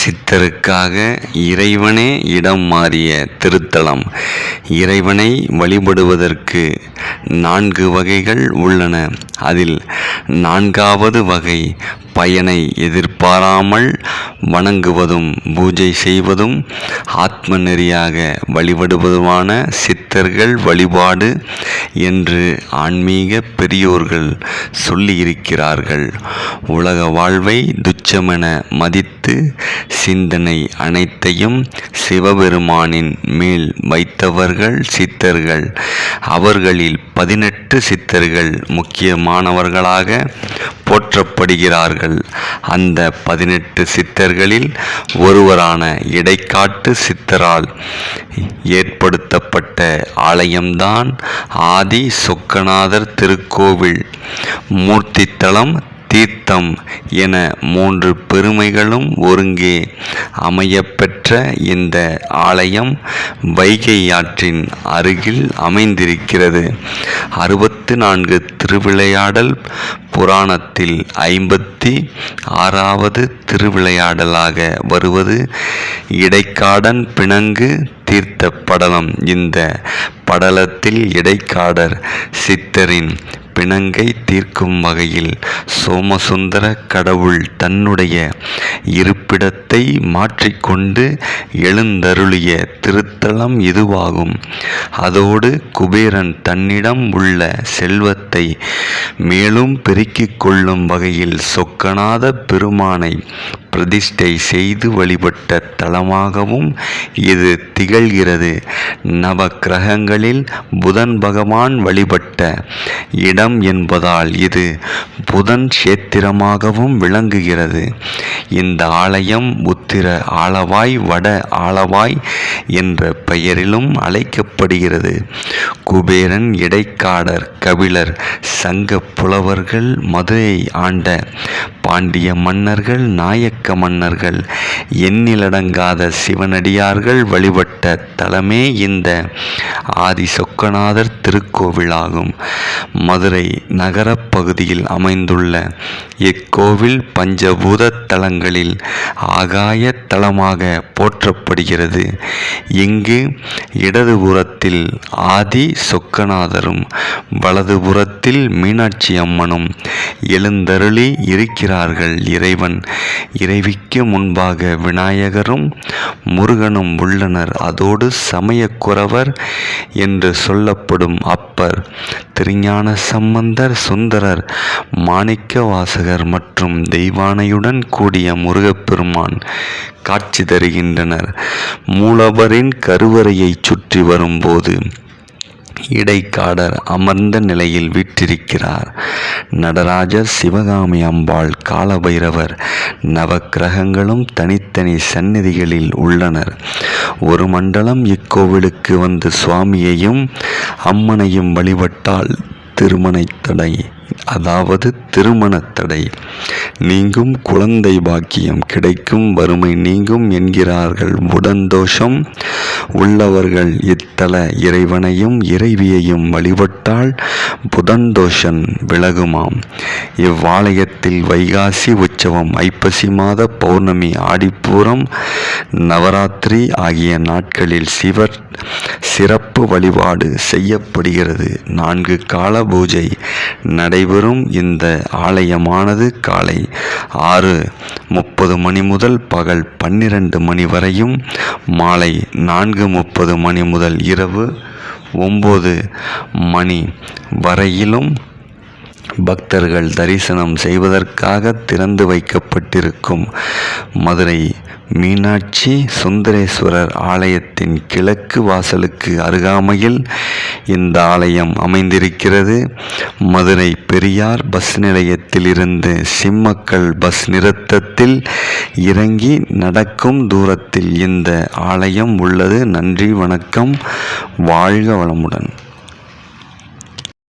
சித்தருக்காக இறைவனே இடம் மாறிய திருத்தலம். இறைவனை வழிபடுவதற்கு 4 வகைகள் உள்ளன. அதில் 4வது வகை பயனை எதிர்பாராமல் வணங்குவதும் பூஜை செய்வதும் ஆத்ம நெறியாக வழிபடுவதுமான சித்தர்கள் வழிபாடு என்று ஆன்மீக பெரியோர்கள் சொல்லியிருக்கிறார்கள். உலக வாழ்வை துச்சமென மதித்து சிந்தனை அனைத்தையும் சிவபெருமானின் மேல் வைத்தவர்கள் சித்தர்கள். அவர்களில் 18 சித்தர்கள் முக்கியமானவர்களாக போற்றப்படுகிறார்கள். அந்த 18 சித்தர்களில் ஒருவரான இடைக்காட்டு சித்தரால் ஏற்படுத்தப்பட்ட ஆலயம்தான் ஆதி சொக்கநாதர் திருக்கோவில். மூர்த்தித்தலம், தீர்த்தம் என 3 பெருமைகளும் ஒருங்கே அமையப்பெற்ற இந்த ஆலயம் வைகை ஆற்றின் அருகில் அமைந்திருக்கிறது. 64 திருவிளையாடல் புராணத்தில் 56வது திருவிளையாடலாக வருவது இடைக்காடன் பிணங்கு தீர்த்த படலம். இந்த படலத்தில் இடைக்காடர் சித்தரின் பிணங்கை தீர்க்கும் வகையில் சோமசுந்தர கடவுள் தன்னுடைய இருப்பிடத்தை மாற்றிக்கொண்டு எழுந்தருளிய திருத்தலம் இதுவாகும். அதோடு குபேரன் தன்னிடம் உள்ள செல்வத்தை மேலும் பெருக்கிக் கொள்ளும் வகையில் சொக்கநாத பெருமானை பிரதிஷ்டை செய்து வழிபட்ட தலமாகவும் இது திகழ்கிறது. நவ கிரகங்களில் புதன் பகவான் வழிபட்ட இடம் என்பதால் இது புதன் கஷேத்திரமாகவும் விளங்குகிறது. இந்த ஆலயம் உத்திர ஆலவாய், வட ஆலவாய் என்ற பெயரிலும் அழைக்கப்படுகிறது. குபேரன், இடைக்காடர், கபிலர், சங்க புலவர்கள், மதுரையை ஆண்ட பாண்டிய மன்னர்கள், நாயக்க மன்னர்கள், எண்ணிலடங்காத சிவனடியார்கள் வழிபட்ட தலமே இந்த ஆதி சொக்கநாதர் திருக்கோவிலாகும். மதுரை நகரப் பகுதியில் அமைந்துள்ள இக்கோவில் பஞ்சபூத தலங்களில் ஆகாய தலமாக போற்றப்படுகிறது. இங்கு இடதுபுறத்தில் ஆதி சொக்கநாதரும் வலதுபுறத்தில் மீனாட்சி அம்மனும் எழுந்தருளி இருக்கிறார்கள். இறைவிக்கு முன்பாக விநாயகரும் முருகனும் உள்ளனர். அதோடு சமயக்குரவர் என்று சொல்லப்படும் அப்பர், திருஞான சம்பந்தர், சுந்தரர், மாணிக்க வாசகர் மற்றும் தெய்வானையுடன் கூடிய முருகப்பெருமான் காட்சி தருகின்றனர். மூலவரின் கருவறையை சுற்றி வரும்போது இடைக்காடர் அமர்ந்த நிலையில் வீற்றிருக்கிறார். நடராஜர், சிவகாமி அம்பாள், காலபைரவர், நவக்கிரகங்களும் தனித்தனி சந்நிதிகளில் உள்ளனர். ஒரு மண்டலம் இக்கோவிலுக்கு வந்து சுவாமியையும் அம்மனையும் வழிபட்டால் திருமணத்தடை, அதாவது திருமணத்தடை நீங்கும், குழந்தை பாக்கியம் கிடைக்கும், வறுமை நீங்கும் என்கிறார்கள். உடன்தோஷம் உள்ளவர்கள் இத்தல இறைவனையும் இறைவியையும் வழிபட்டால் புதன்தோஷம் விலகுமாம். இவ்வாலயத்தில் வைகாசி உற்சவம், ஐப்பசி மாத பௌர்ணமி, ஆடிப்பூரம், நவராத்திரி ஆகிய நாட்களில் சிவர் சிறப்பு வழிபாடு செய்யப்படுகிறது. 4 கால பூஜை நடைபெறும். இந்த ஆலயமானது காலை 6:30 மணி முதல் பகல் 12 மணி வரையும், மாலை 4:30 மணி முதல் இரவு 9 மணி வரையிலும் பக்தர்கள் தரிசனம் செய்வதற்காக திறந்து வைக்கப்பட்டிருக்கும். மதுரை மீனாட்சி சுந்தரேஸ்வரர் ஆலயத்தின் கிழக்கு வாசலுக்கு அருகாமையில் இந்த ஆலயம் அமைந்திருக்கிறது. மதுரை பெரியார் பஸ் நிலையத்தில் இருந்து சிம்மக்கல் பஸ் நிறுத்தத்தில் இறங்கி நடக்கும் தூரத்தில் இந்த ஆலயம் உள்ளது. நன்றி, வணக்கம், வாழ்க வளமுடன்.